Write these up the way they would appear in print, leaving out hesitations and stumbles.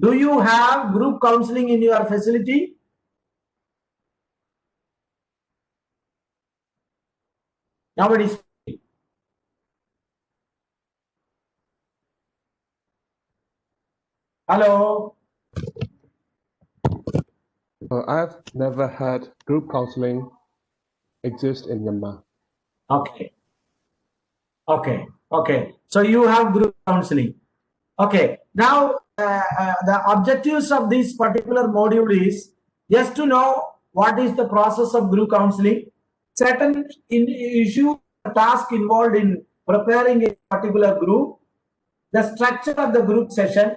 Do you have group counseling in your facility? Nobody speak. Hello? I've never had group counseling exist in Myanmar. Okay. Okay. Okay. So you have group counseling. Okay. Now, the objectives of this particular module is just to know what is the process of group counseling, certain issue, task involved in preparing a particular group, the structure of the group session,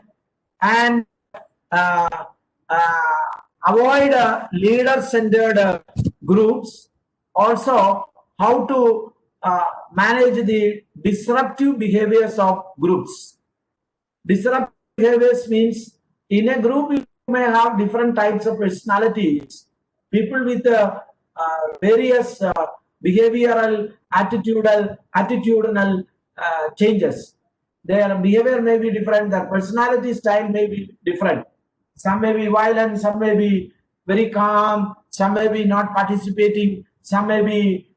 and uh, avoid leader-centered groups. Also, how to manage the disruptive behaviors of groups. Disruptive behaviors means in a group you may have different types of personalities, people with various behavioral, attitudinal changes. Their behavior may be different, their personality style may be different. Some may be violent, some may be very calm, some may be not participating, some may be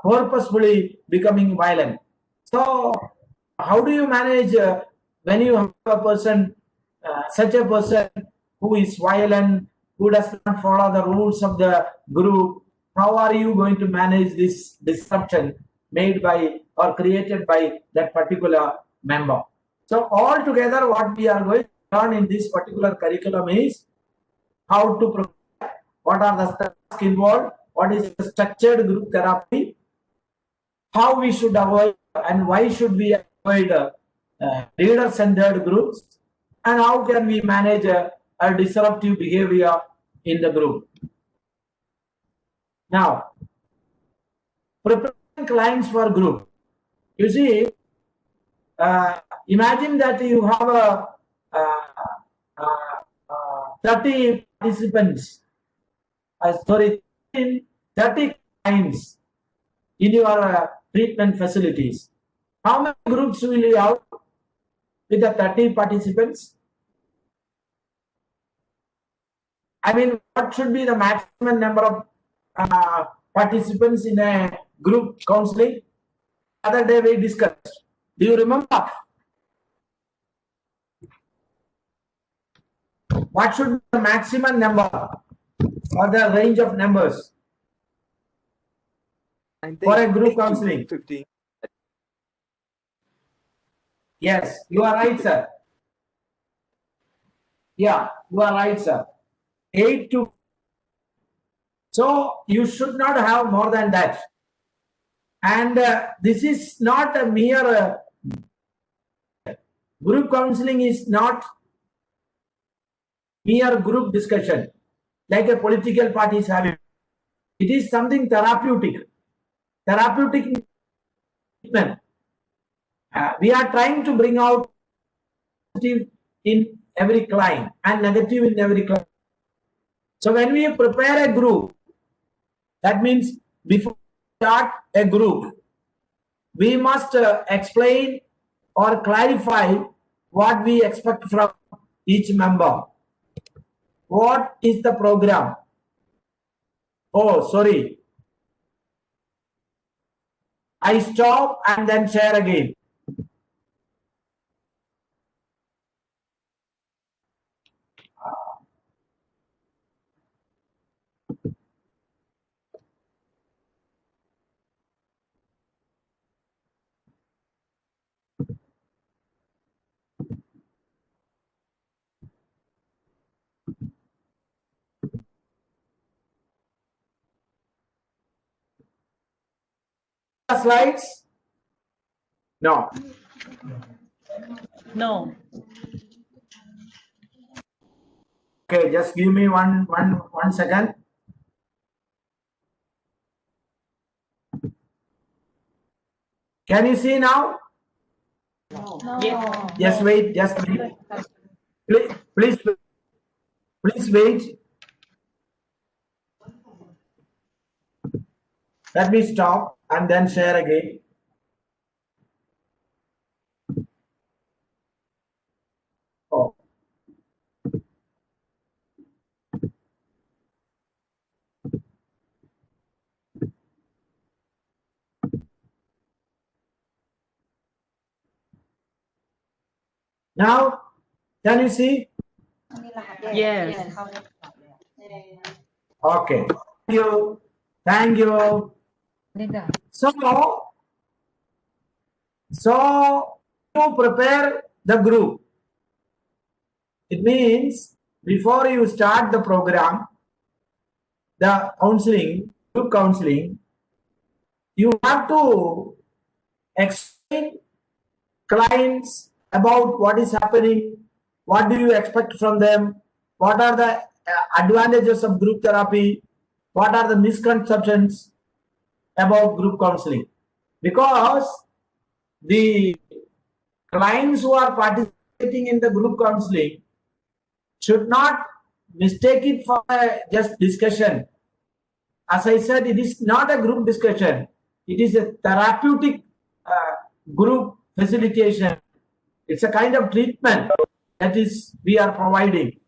purposefully becoming violent. So, how do you manage when you have a person, such a person who is violent, who does not follow the rules of the group? How are you going to manage this disruption made by or created by that particular member? So altogether, what we are going to learn in this particular curriculum is how to prepare, what are the tasks involved, what is the structured group therapy, how we should avoid and why should we avoid leader-centered groups, and how can we manage a disruptive behavior in the group. Now, preparing clients for group. You see, imagine that you have a 30 participants, 30 clients in your treatment facilities. How many groups will you have with the 30 participants? I mean, what should be the maximum number of participants in a group counseling? The other day we discussed. Do you remember? What should be the maximum number or the range of numbers for a group counseling? 15. Yes, you are right, sir. Yeah, you are right, sir. 8 to. So you should not have more than that. And this is not a mere group counseling is not mere group discussion like a political party is having. It is something therapeutic. Therapeutic treatment. We are trying to bring out positive in every client and negative in every client. So when we prepare a group, that means before we start a group, we must explain or clarify what we expect from each member. What is the program? Oh, sorry. I stop and then share again. Slides? No. No. Okay, just give me one second. Can you see now? No. Just wait, just wait. Please wait. Let me stop and then share again. Oh. Now, can you see? Yes. Okay. Thank you. Thank you. So you prepare the group. It means before you start the program, the counseling, group counseling, you have to explain clients about what is happening, what do you expect from them, what are the advantages of group therapy, what are the misconceptions about group counseling. Because the clients who are participating in the group counseling should not mistake it for just discussion. As I said, it is not a group discussion. It is a therapeutic group facilitation. It's a kind of treatment that is we are providing.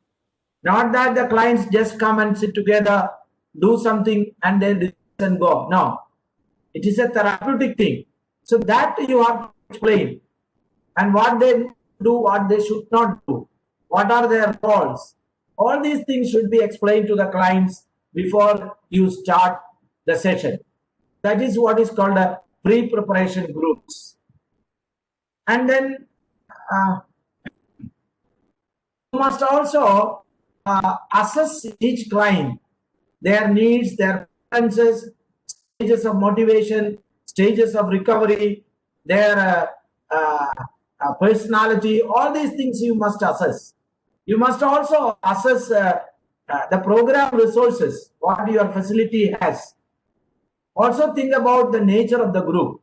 Not that the clients just come and sit together, do something and then discuss and go. No. It is a therapeutic thing. So that you have to explain. And what they do, what they should not do. What are their roles? All these things should be explained to the clients before you start the session. That is what is called a pre-preparation groups. And then you must also assess each client, their needs, their preferences, stages of motivation, stages of recovery, their personality, all these things you must assess. You must also assess the program resources, what your facility has. Also think about the nature of the group.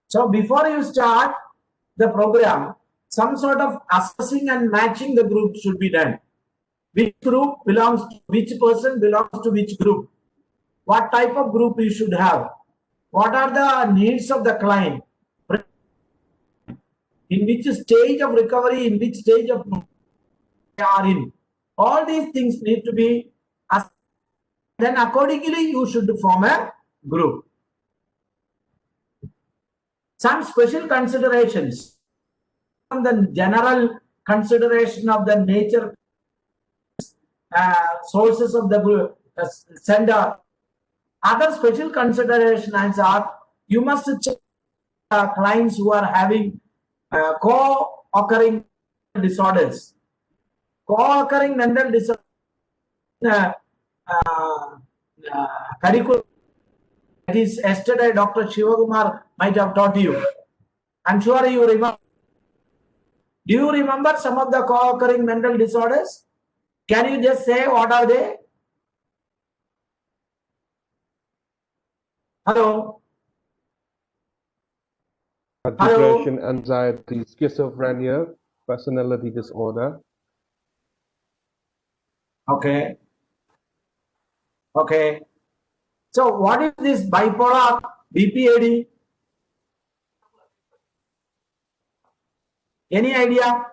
So before you start the program, some sort of assessing and matching the group should be done. Which group belongs to which person belongs to which group? What type of group you should have? What are the needs of the client? In which stage of recovery, in which stage of they are in? All these things need to be assessed. Then accordingly you should form a group. Some special considerations from the general consideration of the nature sources of the group, sender. Other special considerations are you must check clients who are having co-occurring disorders. Co-occurring mental disorders curriculum that is yesterday Dr. Shivakumar might have taught you. I'm sure you remember. Do you remember some of the co-occurring mental disorders? Can you just say what are they? Hello? Depression, anxiety, schizophrenia, personality disorder. Okay. Okay. So what is this bipolar BPAD? Any idea?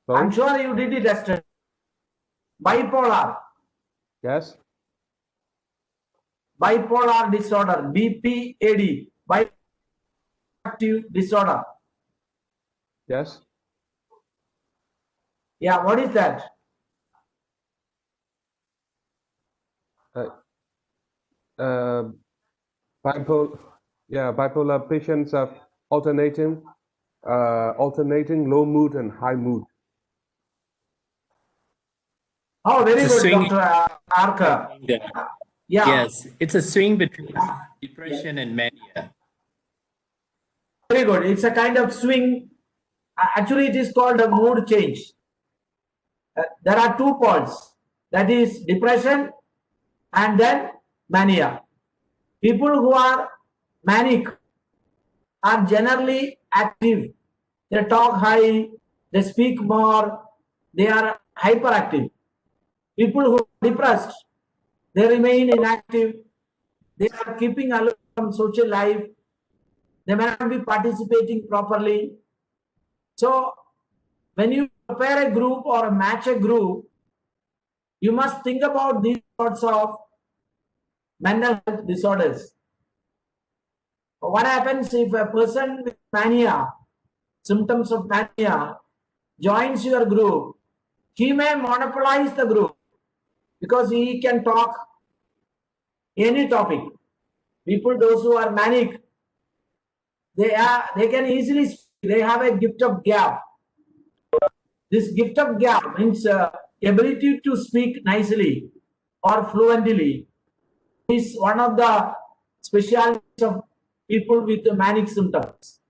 Sorry? I'm sure you did it yesterday. Bipolar. Yes. Bipolar disorder, BPAD, bipolar disorder. Yes. Yeah, what is that? Bipolar patients have alternating low mood and high mood. Oh, very It's a good, swing. Dr. Arka. Yeah. Yes, it's a swing between depression and mania. Very good. It's a kind of swing. Actually, it is called a mood change. There are two poles. That is depression and then mania. People who are manic are generally active. They talk high, they speak more, they are hyperactive. People who are depressed, they remain inactive, they are keeping aloof from social life, they may not be participating properly. So, when you prepare a group or match a group, you must think about these sorts of mental health disorders. What happens if a person with mania symptoms of mania, joins your group, he may monopolize the group because he can talk any topic. People, those who are manic, they can easily speak. They have a gift of gab. This gift of gab means ability to speak nicely or fluently is one of the specialties of people with manic symptoms.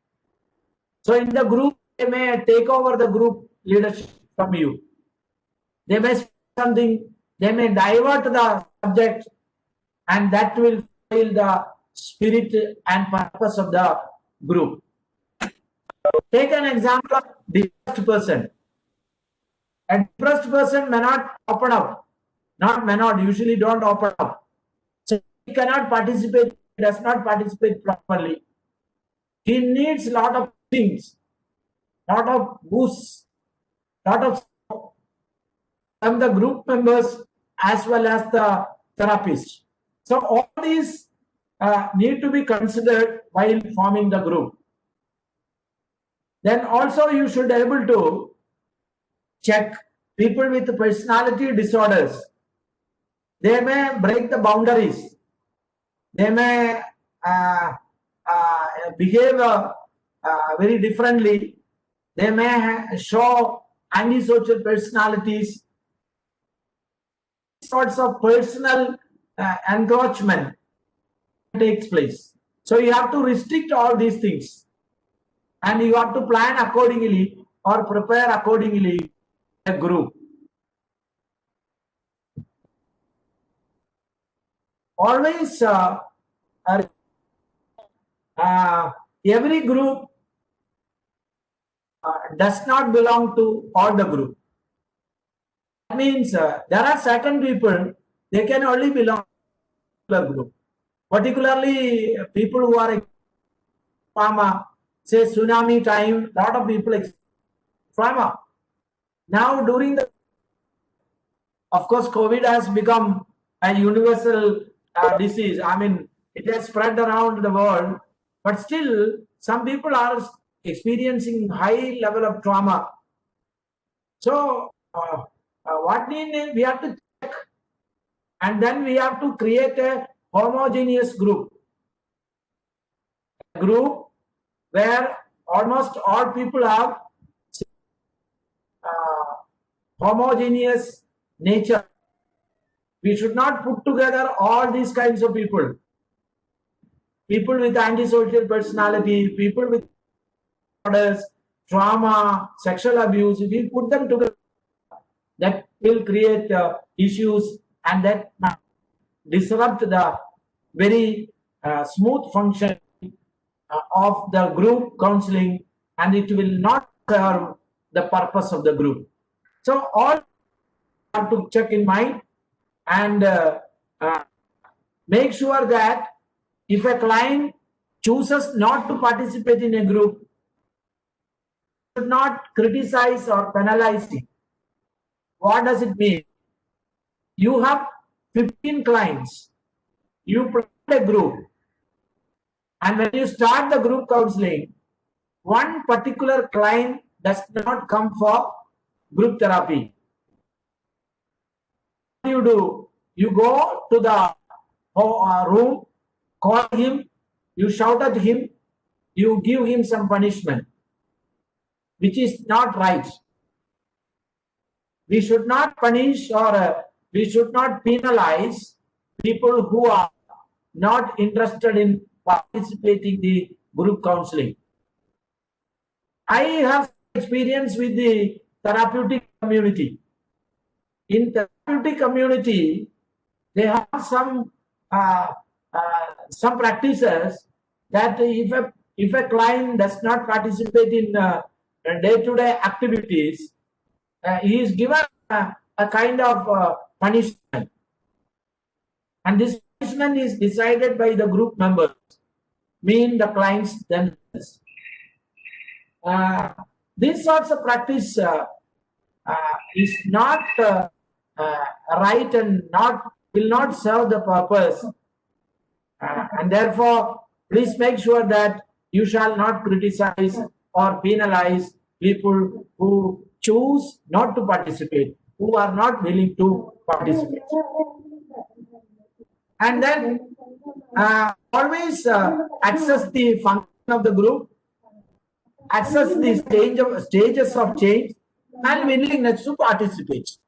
So in the group, they may take over the group leadership from you. They may say something, they may divert the subject, and that will fail the spirit and purpose of the group. Take an example of depressed person. A depressed person may not open up. Usually don't open up. So he cannot participate, does not participate properly. He needs a lot of things, lot of boosts, lot of from the group members as well as the therapist. So all these need to be considered while forming the group. Then also you should be able to check people with personality disorders. They may break the boundaries. They may behave very differently. They may show antisocial personalities. Sorts of personal encroachment takes place. So you have to restrict all these things, and you have to plan accordingly or prepare accordingly a group. Always every group does not belong to all the group. That means there are certain people, they can only belong to a group. Particularly people who are trauma, say tsunami time, a lot of people trauma. Now during the, of course, COVID has become a universal disease. I mean, it has spread around the world, but still some people are experiencing high level of trauma. So what we have to check, and then we have to create a homogeneous group. A group where almost all people have homogeneous nature. We should not put together all these kinds of people. People with antisocial personality, people with disorders, trauma, sexual abuse. If we put them together, that will create issues, and that disrupt the very smooth function of the group counseling, and it will not serve the purpose of the group. So all have to check in mind and make sure that if a client chooses not to participate in a group, should not criticize or penalize it. What does it mean? You have 15 clients. You plan a group. And when you start the group counseling, one particular client does not come for group therapy. What do you do? You go to the room, call him, you shout at him, you give him some punishment, which is not right. We should not punish or we should not penalize people who are not interested in participating in the group counseling. I have experience with the therapeutic community. In therapeutic community, they have some practices that if a client does not participate in day-to-day activities, he is given a kind of punishment, and this punishment is decided by the group members, mean the clients themselves. These sorts of practice is not right and will not serve the purpose, and therefore please make sure that you shall not criticize or penalize people who choose not to participate, who are not willing to participate. And then always access the function of the group, access the stages of change, and willingness to participate.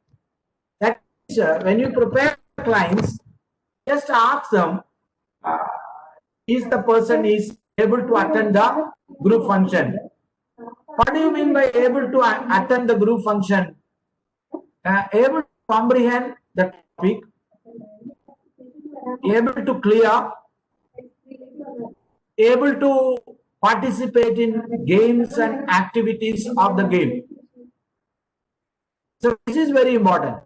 That is, when you prepare clients, just ask them, is the person is able to attend the group function? What do you mean by able to attend the group function? Able to comprehend the topic, able to clear, able to participate in games and activities of the game. So this is very important.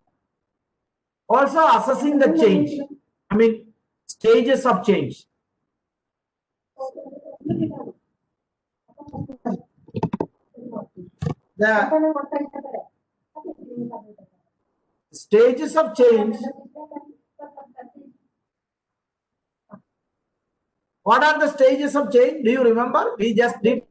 Also assessing the change, stages of change. The stages of change. What are the stages of change? Do you remember? We just did.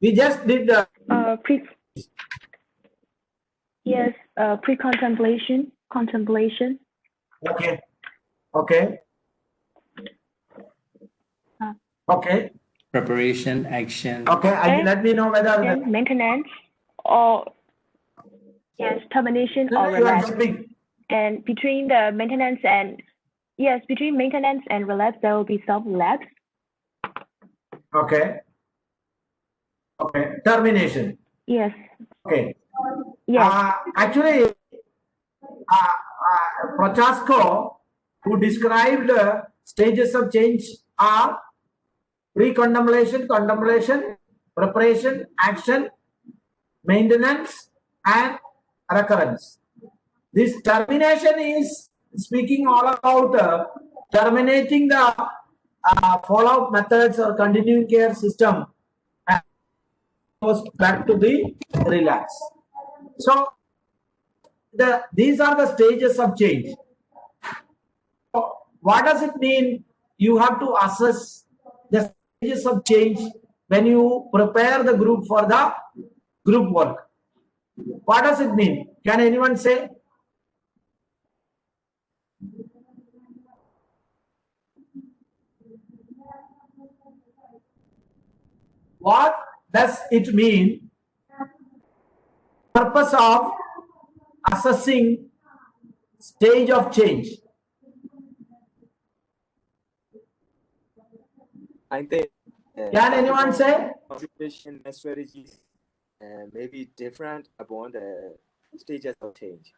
We just did pre-contemplation, contemplation. Okay. Okay. Preparation, action. Okay, let me know whether maintenance or termination or relapse. And between the maintenance and between maintenance and relapse, there will be some relapse. Okay. Termination. Yes. Okay. Yes. Actually, Prochaska, who described stages of change, are pre-contemplation, contemplation, preparation, action, maintenance, and recurrence. This termination is speaking all about terminating the follow-up methods or continuing care system and goes back to the relapse. So these are the stages of change. So what does it mean? You have to assess the stages of change when you prepare the group for the group work. What does it mean? Can anyone say? What does it mean? Purpose of assessing stage of change. I think. Can anyone say? Participation strategies may be different upon the stages of change.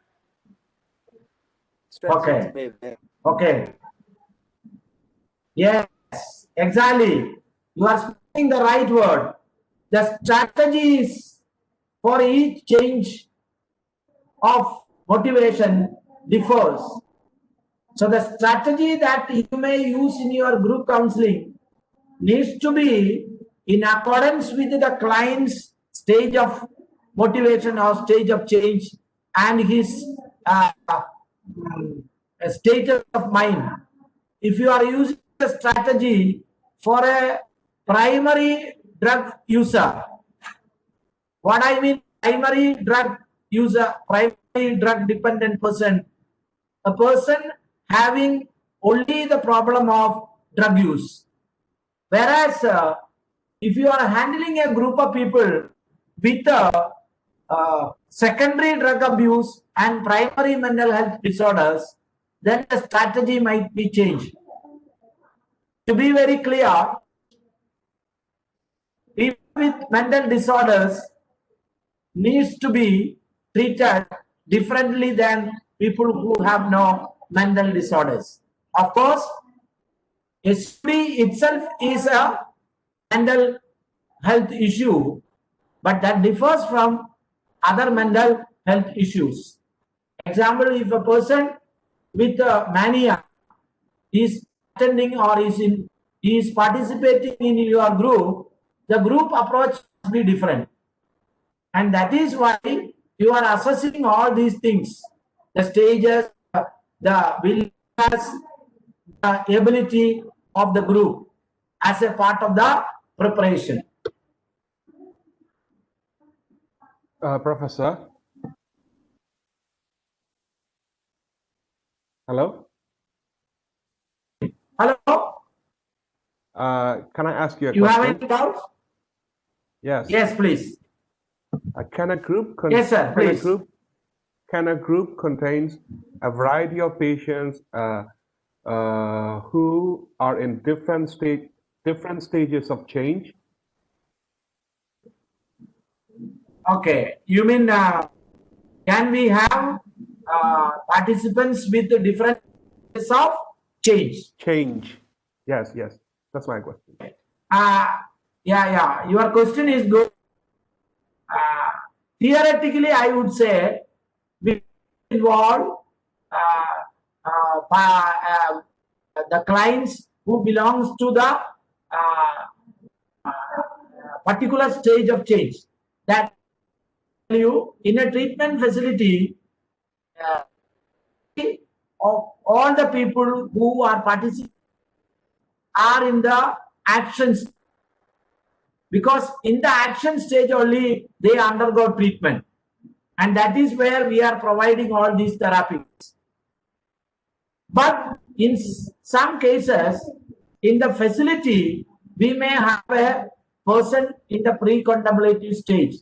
Okay. Yes, exactly. You are speaking the right word. The strategies for each change of motivation differs. So the strategy that you may use in your group counseling needs to be in accordance with the client's stage of motivation or stage of change and his status of mind. If you are using a strategy for a primary drug user, what I mean primary drug user, primary drug dependent person, a person having only the problem of drug use. Whereas if you are handling a group of people with secondary drug abuse and primary mental health disorders, then the strategy might be changed. To be very clear, people with mental disorders needs to be treated differently than people who have no mental disorders. Of course, SP itself is a mental health issue, but that differs from other mental health issues. Example, if a person with mania is attending or is participating in your group, the group approach must be different. And that is why you are assessing all these things, the stages, the willingness, ability of the group as a part of the preparation. Professor. Hello? Hello? Can I ask you a You have question? any doubts? Yes. Yes, please. Can a group Yes, sir, please. Can a group contains a variety of patients who are in different stages of change? Okay, you mean can we have participants with the different stages of change? Change. Yes, yes. That's my question. Yeah. Your question is good. Theoretically, I would say we involve the clients who belongs to the particular stage of change. That you in a treatment facility, all the people who are participating are in the actions, because in the action stage only they undergo treatment, and that is where we are providing all these therapies. But in some cases in the facility we may have a person in the pre-contemplative stage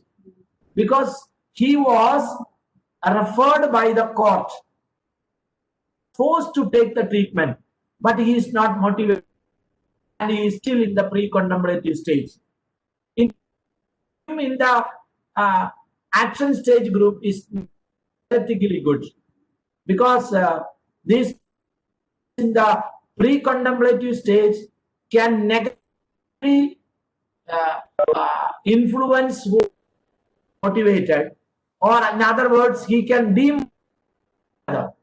because he was referred by the court, forced to take the treatment, but he is not motivated and he is still in the pre-contemplative stage. In the action stage group is theoretically good, because this in the pre-contemplative stage can negatively influence who is motivated, or in other words, he can demotivate.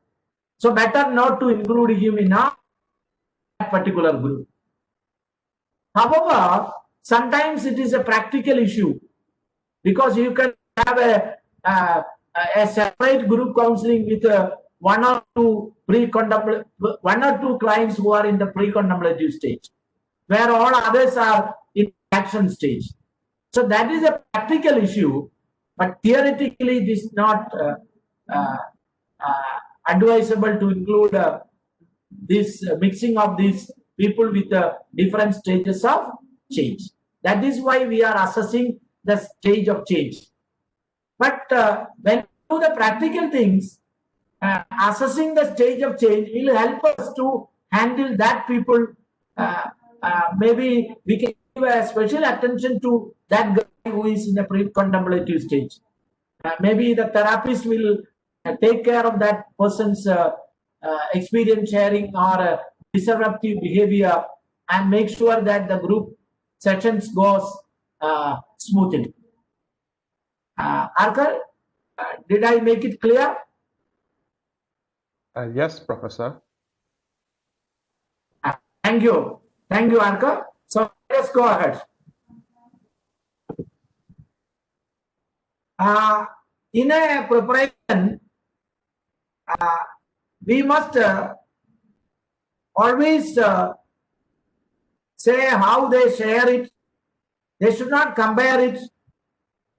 So better not to include him in a particular group. However, sometimes it is a practical issue, because you can have a separate group counseling with one or two clients who are in the pre-contemplative stage, where all others are in action stage. So that is a practical issue, but theoretically it is not advisable to include this mixing of these people with different stages of change. That is why we are assessing the stage of change. But when we do the practical things, assessing the stage of change will help us to handle that people. Maybe we can give a special attention to that guy who is in the pre-contemplative stage. Maybe the therapist will take care of that person's experience sharing or disruptive behavior and make sure that the group sessions goes smoothly. Arthur, did I make it clear? Yes, Professor. Thank you, Arthur. So let's go ahead. In a preparation, we must always say how they share it. They should not compare it.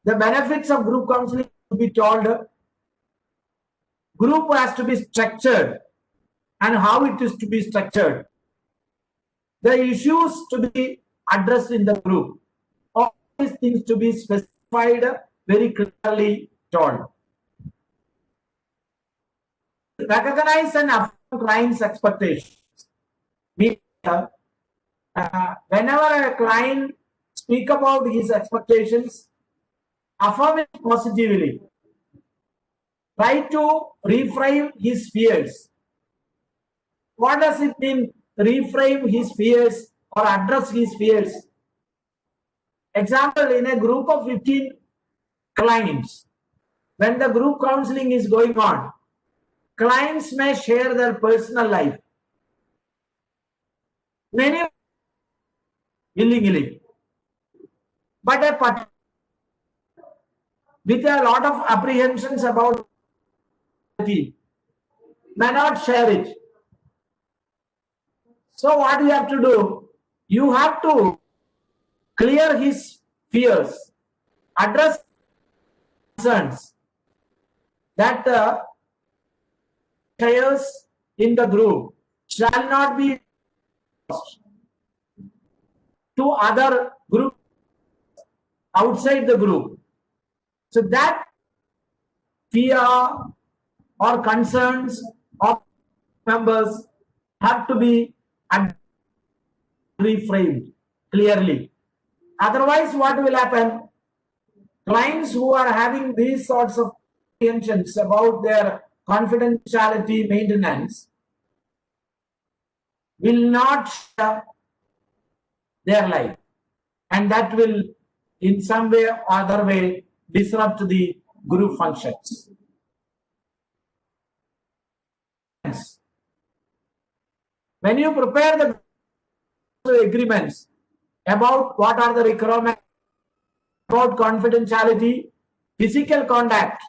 The benefits of group counseling to be told. Group has to be structured and how it is to be structured. The issues to be addressed in the group. All these things to be specified, very clearly told. Recognize and affirm client's expectations. Whenever a client speaks about his expectations, affirm it positively. Try to reframe his fears. What does it mean, reframe his fears or address his fears? Example, in a group of 15 clients, when the group counseling is going on, clients may share their personal life. Many willingly, but with a lot of apprehensions about it, may not share it. So what you have to do? You have to clear his fears, address concerns that the chaos in the group shall not be to other group outside the group. So that fear or concerns of members have to be reframed clearly. Otherwise, what will happen? Clients who are having these sorts of tensions about their confidentiality maintenance will not share their life, and that will in some way or other way disrupt the group functions. When you prepare the agreements about what are the requirements about confidentiality, physical contact.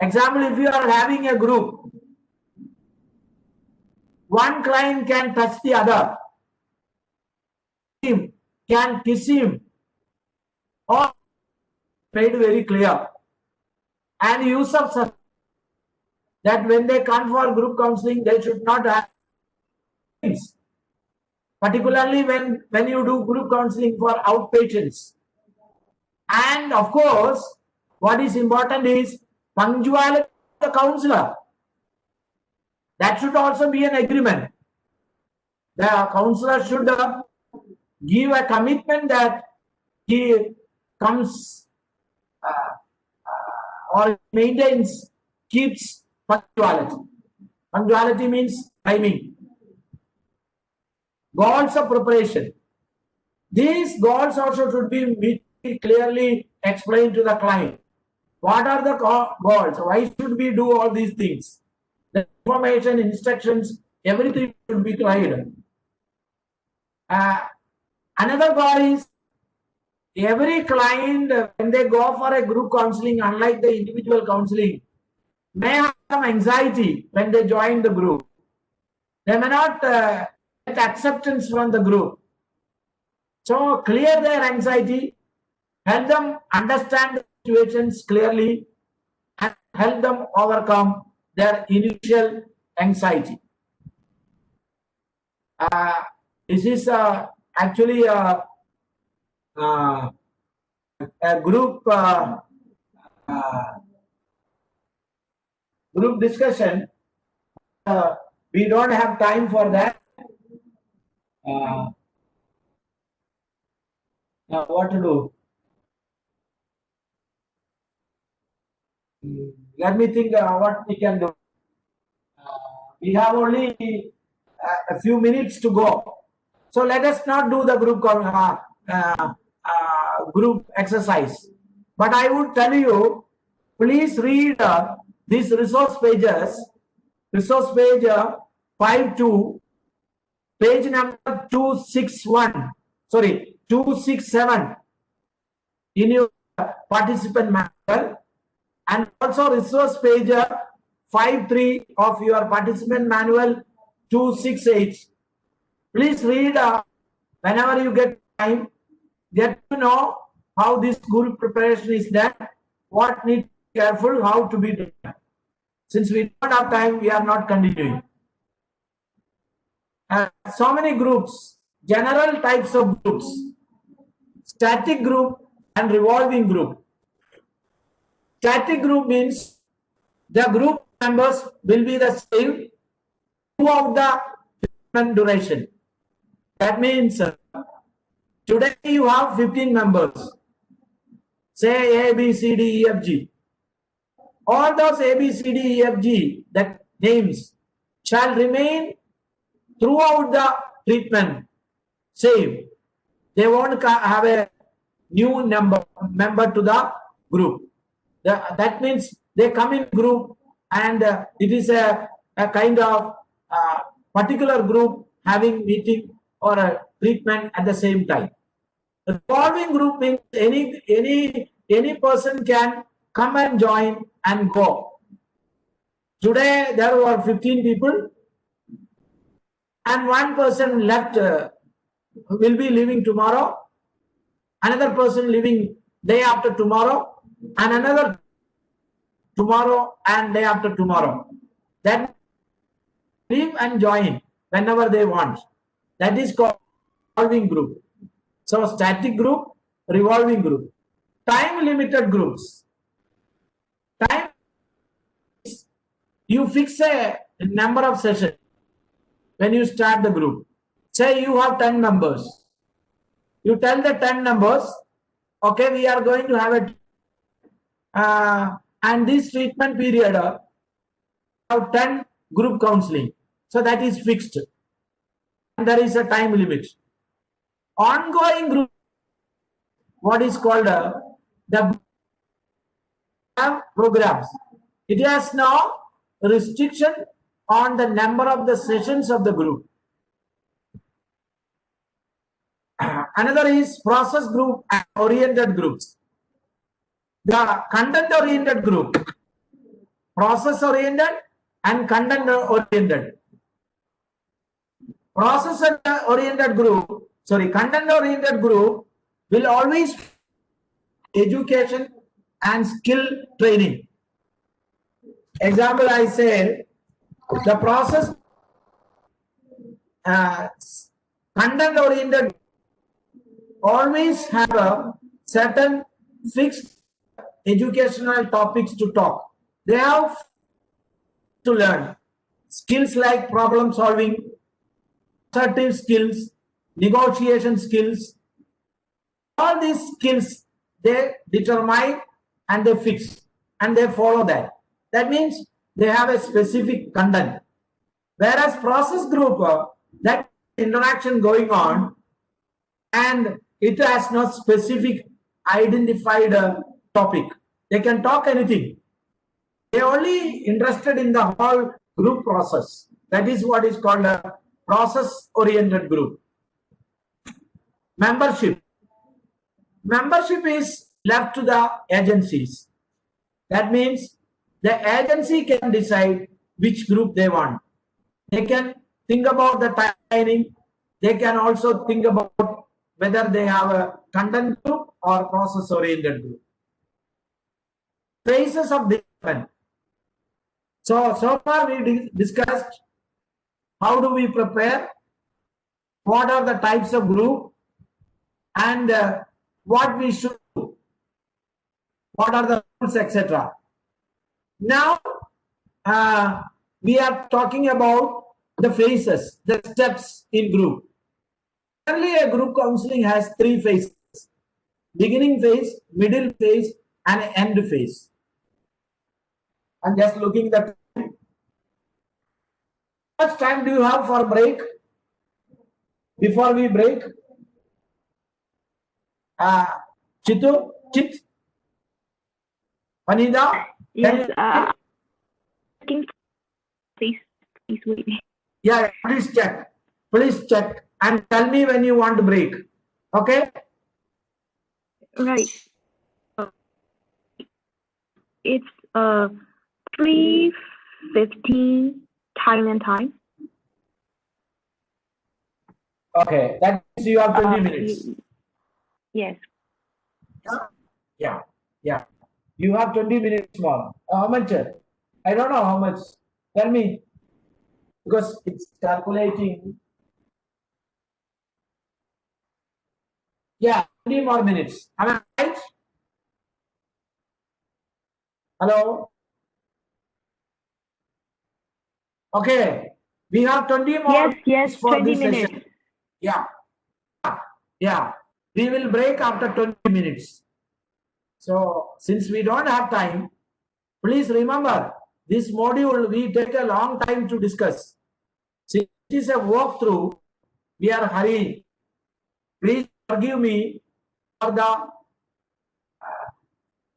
Example, if you are having a group, one client can touch the other, him can kiss him, or made very clear. And use of such that when they come for group counseling, they should not have things. Particularly when you do group counseling for outpatients. And of course, what is important is punctuality of the counselor. That should also be an agreement. The counselor should give a commitment that he comes or maintains, keeps punctuality. Punctuality means timing. Goals of preparation. These goals also should be clearly explained to the client. What are the goals? Why should we do all these things? The information, instructions, everything should be clear. Another goal is every client, when they go for a group counseling, unlike the individual counseling, may have some anxiety when they join the group. They may not get acceptance from the group. So clear their anxiety, help them understand the situations clearly, and help them overcome their initial anxiety. This is actually a group group discussion. We don't have time for that. Now what to do? Let me think what we can do. We have only a few minutes to go. So let us not do the group exercise. But I would tell you, please read these resource pages. Resource page 52, page number 261. Sorry, 267 in your participant manual, and also resource page 53 of your participant manual 268. Please read whenever you get time. Get to know how this group preparation is done, what needs to be careful, how to be done. Since we don't have time, we are not continuing. So many groups, general types of groups, static group and revolving group. Static group means the group members will be the same throughout the duration. That means today you have 15 members, say A, B, C, D, E, F, G. All those A, B, C, D, E, F, G, that names shall remain throughout the treatment same. They won't have a new member to the group. That means they come in group, and it is a kind of particular group having meeting or a treatment at the same time. The revolving group means any person can come and join and go. Today there were 15 people, and one person left will be leaving tomorrow, another person leaving day after tomorrow, and another tomorrow and day after tomorrow. Then leave and join whenever they want. That is called revolving group. So static group, revolving group. Time limited groups. Time, you fix a number of sessions when you start the group. Say you have 10 members. You tell the 10 members, okay, we are going to have a and this treatment period have 10 group counseling. So that is fixed. And there is a time limit. Ongoing group, what is called the programs. It has no restriction on the number of the sessions of the group. Another is process group and oriented groups. The content oriented group, process oriented and content oriented. Process oriented group, content oriented group will always education and skill training. Example, I say the process content oriented always have a certain fixed educational topics to talk. They have to learn skills like problem solving, assertive skills, negotiation skills. All these skills they determine and they fix and they follow that. That means they have a specific content. Whereas process group, that interaction going on and it has no specific identified topic. They can talk anything. They are only interested in the whole group process. That is what is called a process oriented group. Membership. Membership is left to the agencies. That means the agency can decide which group they want. They can think about the timing. They can also think about whether they have a content group or process oriented group. Phases of development. So far we discussed how do we prepare, what are the types of group, and what we should do, what are the rules, etc. Now we are talking about the phases, the steps in group. Generally, a group counseling has 3 phases: beginning phase, middle phase, and end phase. I'm just looking at time. How much time do you have for break? Before we break, Chit, Anida? Yes, please wait. Yeah, please check. Please check and tell me when you want to break. Okay? Right. It's 3:15 Thailand time. Okay, that means you have 20 minutes. Yes. Yeah. You have 20 minutes more. How much? I don't know how much. Tell me. Because it's calculating. Yeah, 20 more minutes. Am I right? Hello? Okay. We have 20 more Yes, for 20 this minutes. session. Yeah. We will break after 20 minutes. So, since we don't have time, please remember, this module we take a long time to discuss. Since it is a walkthrough, we are hurrying. Please forgive me for the,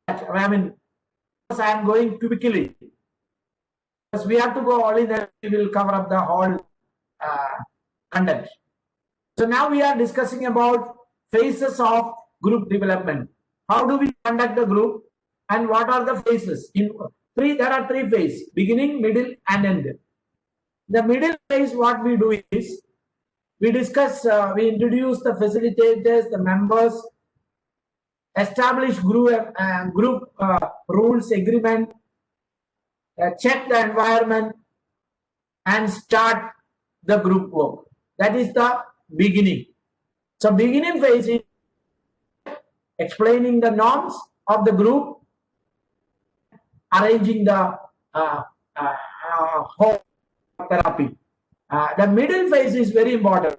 because I am going quickly. Because we have to go only then we will cover up the whole content. So now we are discussing about phases of group development. How do we conduct the group and what are the phases? There are 3 phases: beginning, middle, and end. The middle phase, what we do is, we discuss, we introduce the facilitators, the members, establish group rules, agreement, check the environment, and start the group work. That is the beginning. So beginning phase is explaining the norms of the group, arranging the whole therapy. The middle phase is very important.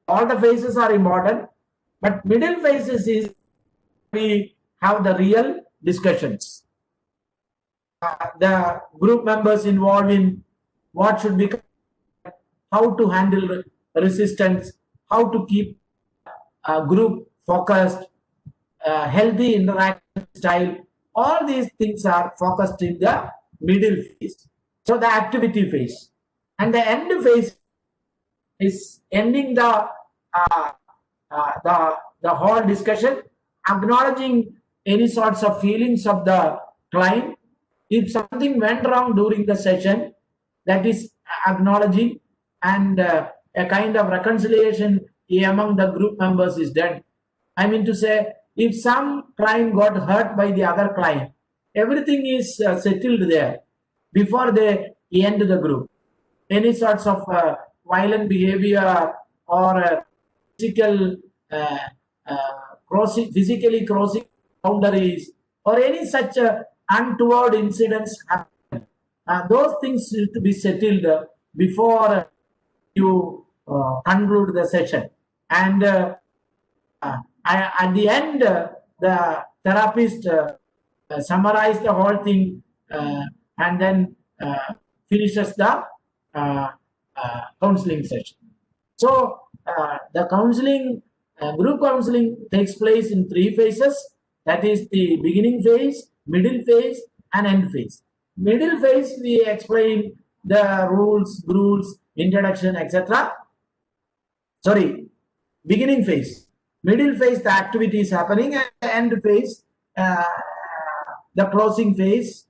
All the phases are important, but middle phases is we have the real discussions. The group members involved in what should be, how to handle resistance, how to keep group focused, healthy interaction style. All these things are focused in the middle phase. So the activity phase, and the end phase is ending the whole discussion, acknowledging any sorts of feelings of the client. If something went wrong during the session, that is acknowledging, and a kind of reconciliation among the group members is done. I mean to say, if some client got hurt by the other client, everything is settled there before they end the group. Any sorts of violent behavior or physically crossing boundaries or any such untoward incidents happen, those things need to be settled before you conclude the session. And at the end, the therapist summarize the whole thing and then finishes the counseling session. So the counseling, group counseling takes place in 3 phases. That is the beginning phase, middle phase, and end phase. Middle phase, we explain the rules, introduction, etc. Sorry, beginning phase. Middle phase, the activity is happening, and the end phase, the closing phase,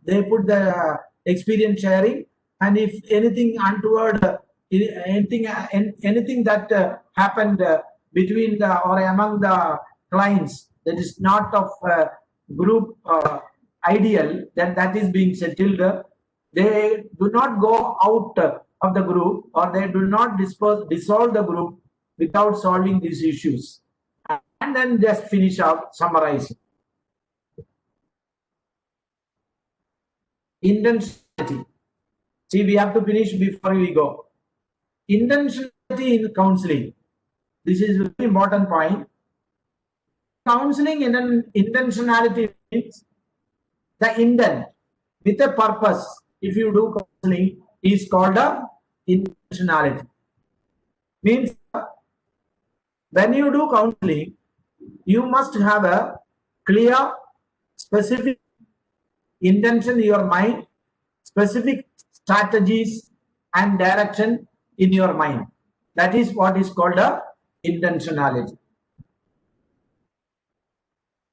they put the experience sharing, and if anything untoward, anything that happened between the or among the clients that is not of group ideal, then that is being settled. They do not go out of the group, or they do not dissolve the group without solving these issues, and then just finish out summarizing. Intentionality. See, we have to finish before we go. Intentionality in counseling. This is a very important point. Counseling in intentionality means the intent with a purpose. If you do counseling, is called a intentionality. Means when you do counseling, you must have a clear, specific intention in your mind, specific strategies and direction in your mind. That is what is called a intentionality.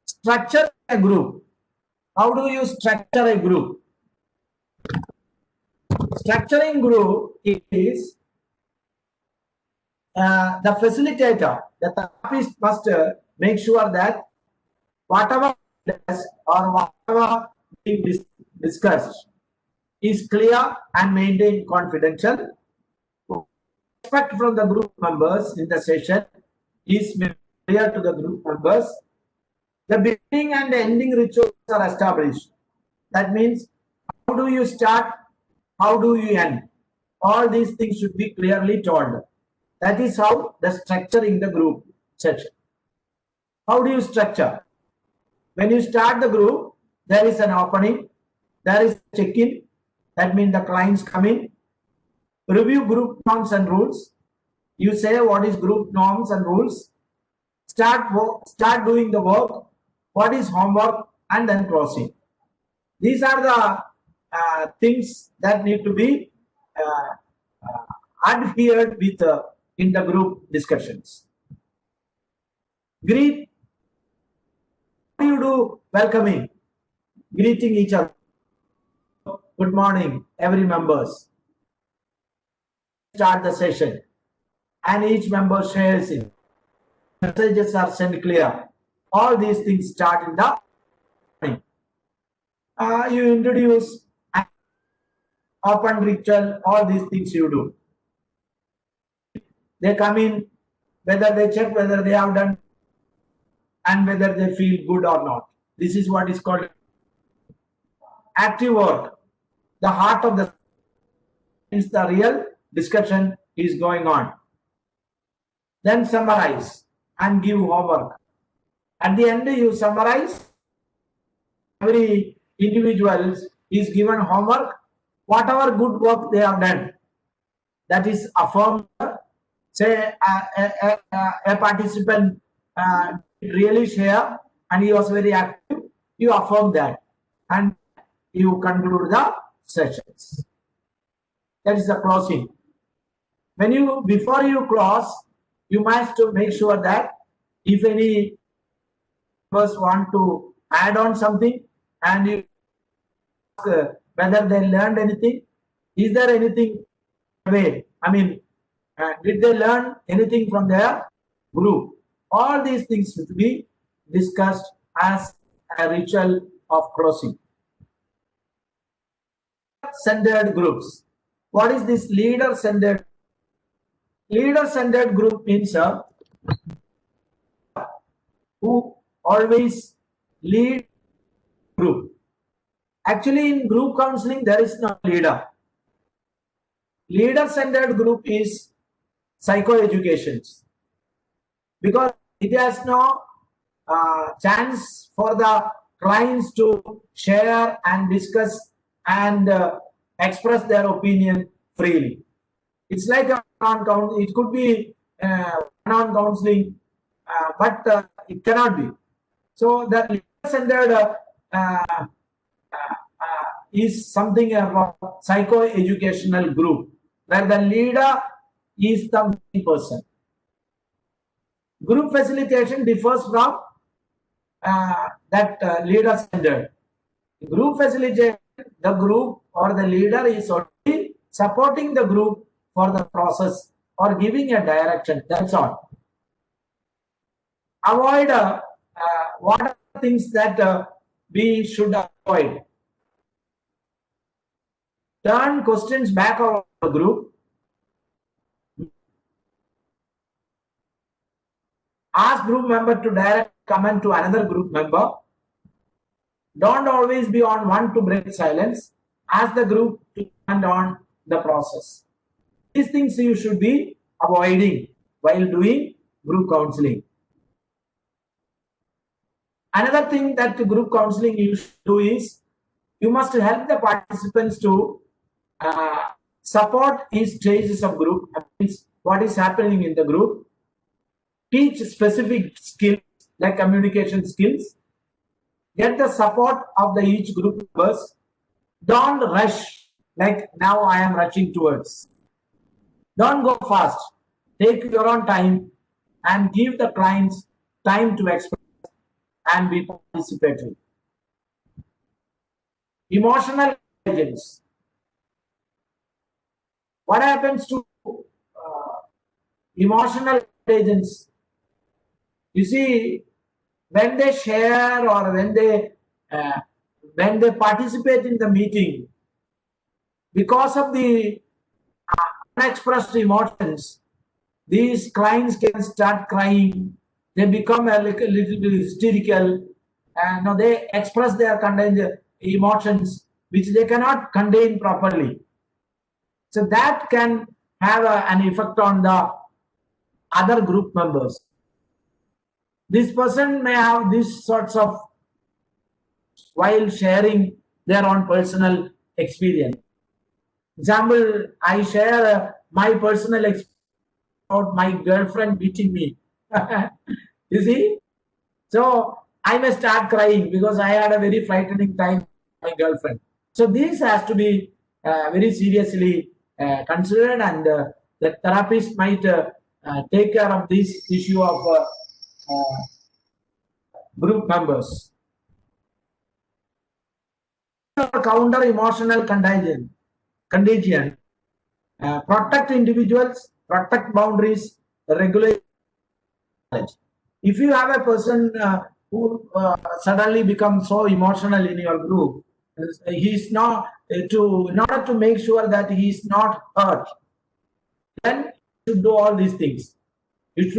Structure a group. How do you structure a group? Structuring group is the facilitator, the therapist must make sure that whatever does or whatever being discussed is clear and maintained confidential. Expect from the group members in the session is clear to the group members. The beginning and ending rituals are established. That means, how do you start? How do you end? All these things should be clearly told. That is how the structuring the group session. How do you structure? When you start the group, there is an opening, there is check-in. That means the clients come in, review group norms and rules. You say what is group norms and rules. Start doing the work. What is homework, and then closing. These are the things that need to be adhered with in the group discussions. Greet. What do you do? Welcoming, greeting each other. good morning, every members. Start the session, and each member shares it. Messages are sent clear. All these things start in the morning. You introduce open ritual, all these things you do. They come in, whether they check whether they have done and whether they feel good or not. This is what is called active work. The heart of the is the real discussion is going on. Then summarize and give homework. At the end, you summarize. Every individual is given homework. Whatever good work they have done, that is affirmed. Say a participant really share and he was very active, you affirm that and you conclude the sessions. That is the closing. Before you close, you must make sure that if any members want to add on something and you ask whether they learned anything, is there anything way? I mean, did they learn anything from their group? All these things should be discussed as a ritual of closing. Leader-centered groups. What is this leader-centered? Leader-centered group means who always lead group. Actually, in group counseling, there is no leader. Leader-centered group is psychoeducation, because it has no chance for the clients to share and discuss and express their opinion freely. It's like it could be non-counseling, but it cannot be. So the leader-centered is something of a psycho-educational group where the leader is the main person. Group facilitation differs from that leader-centered. Group facilitation, the group or the leader is only supporting the group for the process or giving a direction. That's all. Avoid what are the things that we should avoid. Turn questions back on the group. Ask group member to direct comment to another group member. Don't always be on one to break silence. Ask the group to comment on the process. These things you should be avoiding while doing group counseling. Another thing that group counseling you should do is you must help the participants to support each stages of group, means what is happening in the group. Teach specific skills like communication skills. Get the support of the each group members. Don't rush like now I am rushing towards. Don't go fast. Take your own time and give the clients time to express and be participatory. Emotional intelligence. What happens to emotional intelligence? You see, when they share or when they participate in the meeting, because of the unexpressed emotions, these clients can start crying. They become a little bit hysterical, and they express their emotions which they cannot contain properly. So that can have an effect on the other group members. This person may have these sorts of while sharing their own personal experience. Example, I share my personal experience about my girlfriend beating me. You see? So I may start crying because I had a very frightening time with my girlfriend. So this has to be very seriously considered, and the therapist might take care of this issue of group members. counter emotional contagion, protect individuals, protect boundaries, regulate knowledge. If you have a person who suddenly becomes so emotional in your group, he's not in order to make sure that he's not hurt, then you should do all these things. You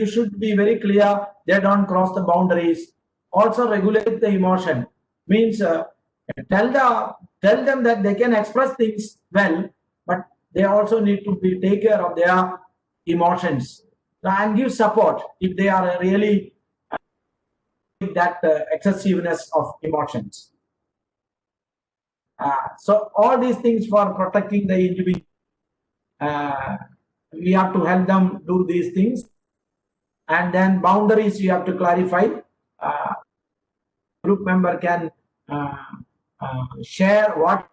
should be very clear. They don't cross the boundaries. Also regulate the emotion. Means tell them that they can express things well, but they also need to take care of their emotions and give support if they are really that excessiveness of emotions. So all these things for protecting the individual, we have to help them do these things. And then boundaries you have to clarify. Group member can share what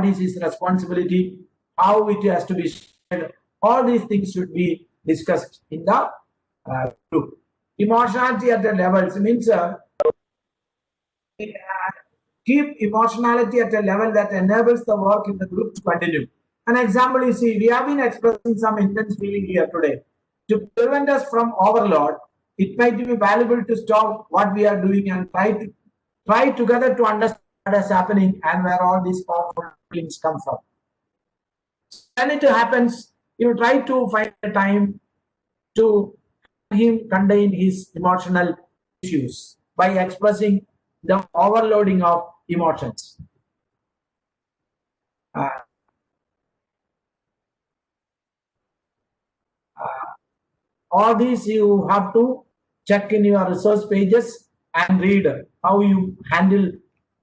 is his responsibility, how it has to be shared. All these things should be discussed in the group. Emotionality at the levels means keep emotionality at a level that enables the work in the group to continue. An example you see, we have been expressing some intense feeling here today. To prevent us from overload, it might be valuable to stop what we are doing and try together to understand what is happening and where all these powerful feelings come from. When it happens, you try to find a time to help him contain his emotional issues by expressing the overloading of emotions. All these you have to check in your resource pages and read how you handle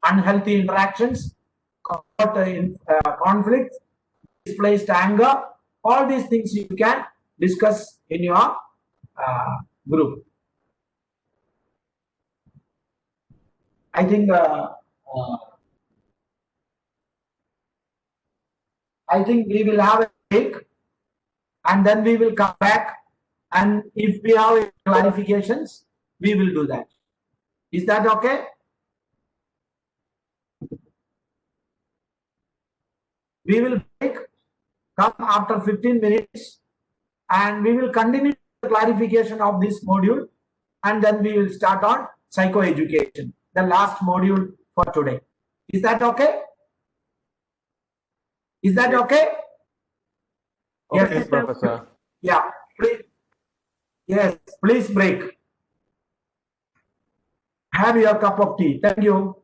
unhealthy interactions, conflicts, displaced anger. All these things you can discuss in your group. I think we will have a break and then we will come back, and if we have clarifications, we will do that. Is that okay? We will break, come after 15 minutes, and we will continue the clarification of this module, and then we will start on psychoeducation, the last module for today. Is that okay? Is that okay? Okay, Yes, Professor. yeah, please. Yes, please break. Have your cup of tea. Thank you.